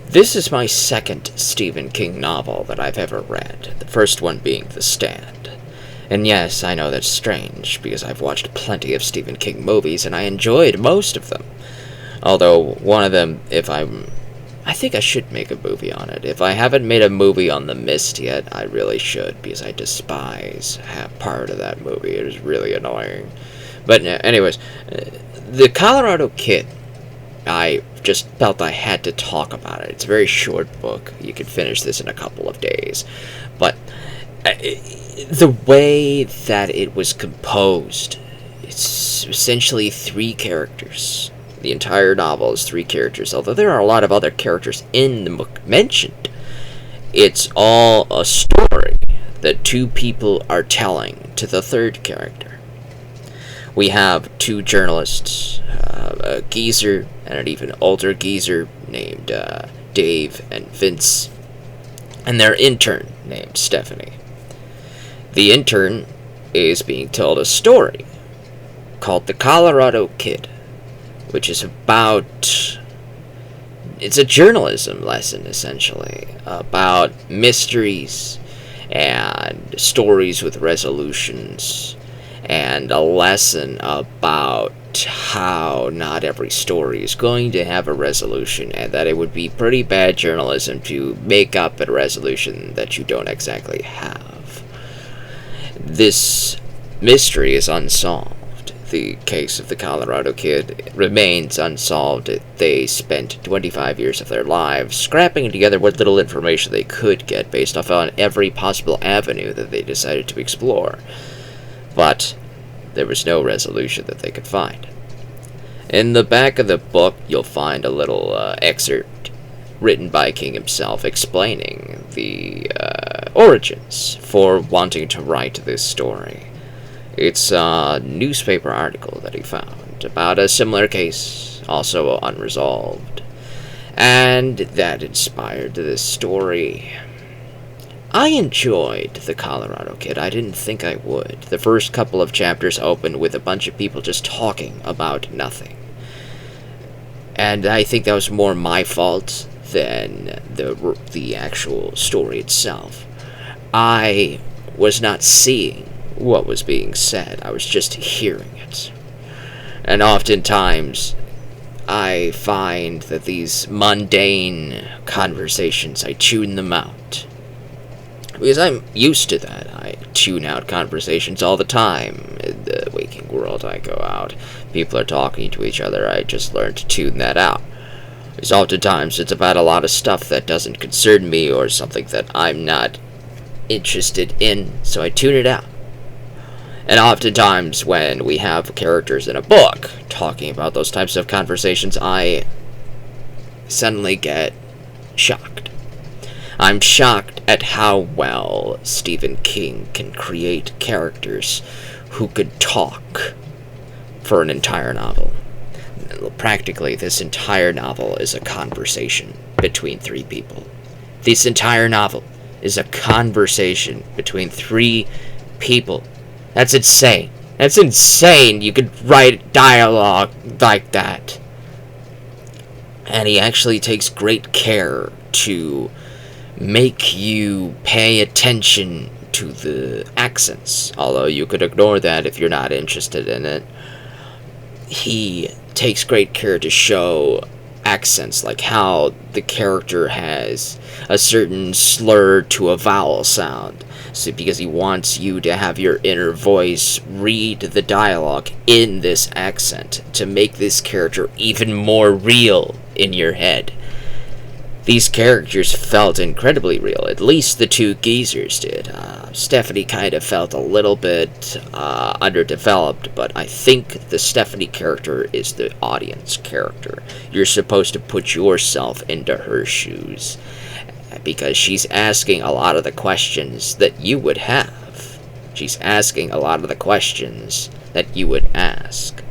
This is my second Stephen King novel that I've ever read, the first one being The Stand. And yes, I know that's strange, because I've watched plenty of Stephen King movies, and I enjoyed most of them. Although, one of them, I think I should make a movie on it. If I haven't made a movie on The Mist yet, I really should, because I despise part of that movie. It is really annoying. But anyways, The Colorado Kid, I just felt I had to talk about it. It's a very short book. You can finish this in a couple of days. But the way that it was composed, it's essentially three characters. The entire novel is three characters, although there are a lot of other characters in the book mentioned. It's all a story that two people are telling to the third character. We have two journalists, a geezer and an even older geezer named Dave and Vince, and their intern named Stephanie. The intern is being told a story called The Colorado Kid, which is it's a journalism lesson, essentially, about mysteries and stories with resolutions, and a lesson about how not every story is going to have a resolution, and that it would be pretty bad journalism to make up a resolution that you don't exactly have. This mystery is unsolved. The case of the Colorado Kid remains unsolved. They spent 25 years of their lives scrapping together what little information they could get based off on every possible avenue that they decided to explore. But there was no resolution that they could find. In the back of the book, you'll find a little excerpt written by King himself explaining the origins for wanting to write this story. It's a newspaper article that he found about a similar case, also unresolved, and that inspired this story. I enjoyed The Colorado Kid. I didn't think I would. The first couple of chapters opened with a bunch of people just talking about nothing. And I think that was more my fault than the actual story itself. I was not seeing what was being said. I was just hearing it. And oftentimes, I find that these mundane conversations, I tune them out. Because I'm used to that. I tune out conversations all the time. In the waking world, I go out. People are talking to each other. I just learned to tune that out. Because oftentimes it's about a lot of stuff that doesn't concern me or something that I'm not interested in, so I tune it out. And oftentimes when we have characters in a book talking about those types of conversations, I suddenly get shocked. I'm shocked at how well Stephen King can create characters who could talk for an entire novel. Practically, this entire novel is a conversation between three people. This entire novel is a conversation between three people. That's insane. That's insane. You could write dialogue like that. And he actually takes great care to make you pay attention to the accents, although you could ignore that if you're not interested in it. He takes great care to show accents, like how the character has a certain slur to a vowel sound, so because he wants you to have your inner voice read the dialogue in this accent to make this character even more real in your head. These characters felt incredibly real, at least the two geezers did. Stephanie kind of felt a little bit underdeveloped, but I think the Stephanie character is the audience character. You're supposed to put yourself into her shoes, because she's asking a lot of the questions that you would have. She's asking a lot of the questions that you would ask.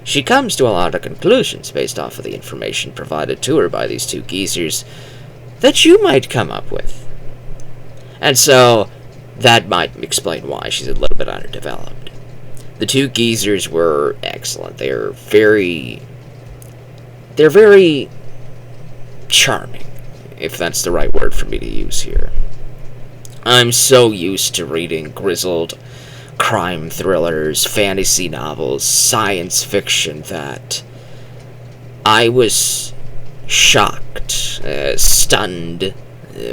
She comes to a lot of conclusions based off of the information provided to her by these two geezers that you might come up with. And so, that might explain why she's a little bit underdeveloped. The two geezers were excellent. They're very charming. if that's the right word for me to use here. I'm so used to reading grizzled crime thrillers, fantasy novels, science fiction that I was shocked, stunned.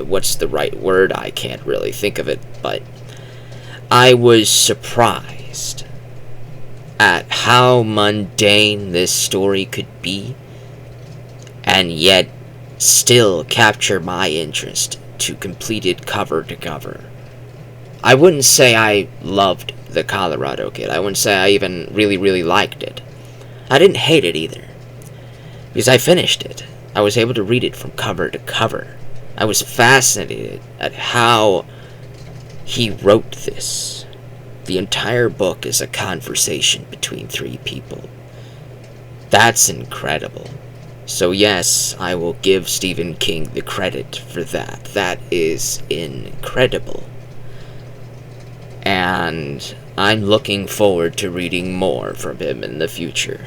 What's the right word? I can't really think of it, but I was surprised at how mundane this story could be, and yet still capture my interest to complete it cover to cover. I wouldn't say I loved the Colorado Kid. I wouldn't say I even really liked it. I didn't hate it either, because I finished it. I was able to read it from cover to cover. I was fascinated at how he wrote this. The entire book is a conversation between three people. That's incredible. So yes, I will give Stephen King the credit for that. That is incredible. And I'm looking forward to reading more from him in the future.